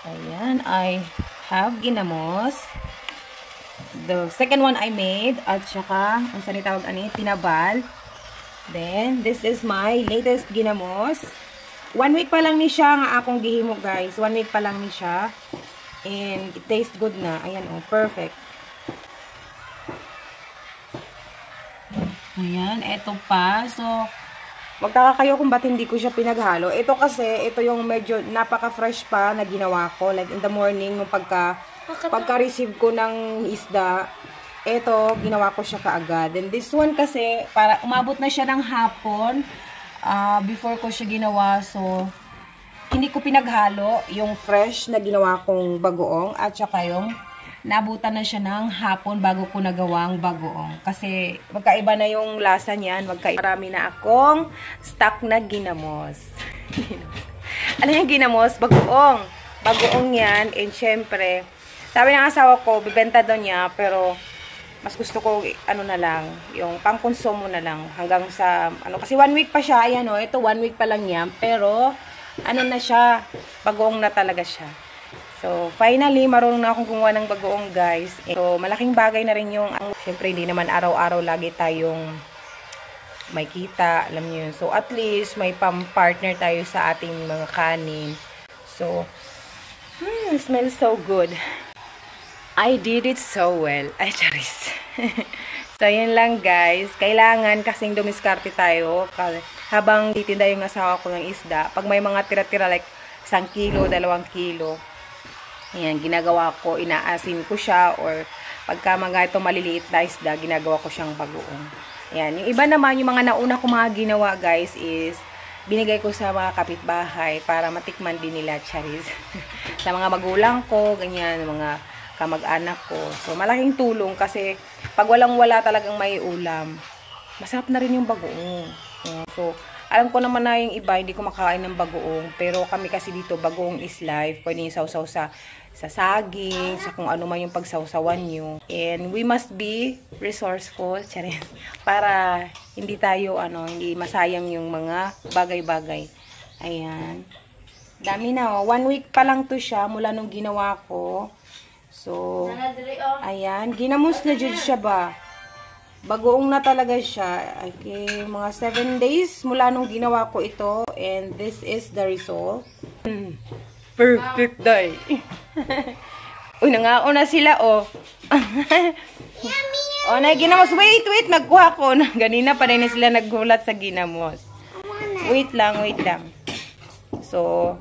Ayan, I have ginamos. The second one I made. At saka, ang saan itawag ani? Tinabal. Then, this is my latest ginamos. 1 week pa lang ni siya nga akong gihimo, guys. 1 week pa lang ni siya. And, it tastes good na. Ayan, oh, perfect. Ayan, eto pa. So, magtaka kayo kung ba't hindi ko siya pinaghalo. Ito kasi, ito yung medyo napaka-fresh pa na ginawa ko. Like, in the morning, nung pagka-receive ko ng isda, ito, ginawa ko siya kaagad. And this one kasi, para umabot na siya ng hapon, before ko siya ginawa. So, hindi ko pinaghalo yung fresh na ginawa kong bagoong at saka yung nabutan na siya ng hapon bago ko nagawang bagoong. Kasi magkaiba na yung lasa niyan. Marami na akong stock na ginamos. Ano yung ginamos? Bagoong. Bagoong yan. And syempre, sabi ng asawa ko, bibenta daw niya. Pero mas gusto ko, ano na lang, yung pangkonsumo na lang. Hanggang sa, ano, kasi 1 week pa siya. Ayan o, ito 1 week pa lang yan. Pero, ano na siya, bagoong na talaga siya. So, finally, marunong na akong gumawa ng bagoong, guys. So, malaking bagay na rin yung, syempre, hindi naman araw-araw lagi tayong may kita, alam niyo yun. So, at least, may pam-partner tayo sa ating mga kanin. So, smells so good. I did it so well. Ay, charis. So, yun lang, guys. Kailangan kasing dumiskarte tayo habang titinda yung asawa ko ng isda. Pag may mga tira-tira, like, 1 kilo, 2 kilo, ayan, ginagawa ko, inaasin ko siya, or pagka mga ito maliliit na isda, ginagawa ko siyang bagoong. Ayan, yung iba naman, yung mga nauna ko mga ginawa, guys, is binigay ko sa mga kapitbahay para matikman din nila, charis. Sa mga magulang ko, ganyan, mga kamag-anak ko. So, malaking tulong kasi pag walang-wala talagang may ulam, masarap na rin yung bagoong. So, alam ko naman na yung iba, hindi ko makain ng bagoong. Pero kami kasi dito, bagoong is life. Pwede yung sausaw sa saging, sa kung ano man yung pagsawsawan nyo. And we must be resourceful, charis, para hindi tayo, hindi masayang yung mga bagay-bagay. Ayan. Dami na, oh. 1 week pa lang to siya mula nung ginawa ko. So, ayan. Ginamos na dyan siya ba? Bagoong na talaga siya. Okay, mga 7 days mula nung ginawa ko ito. And this is the result. Perfect day. Uy, nangaon na sila, oh. Oh, na ginamos. Wait. Nagkuha ko. Ganina pa rin sila naghulat sa ginamos. Wait lang. So,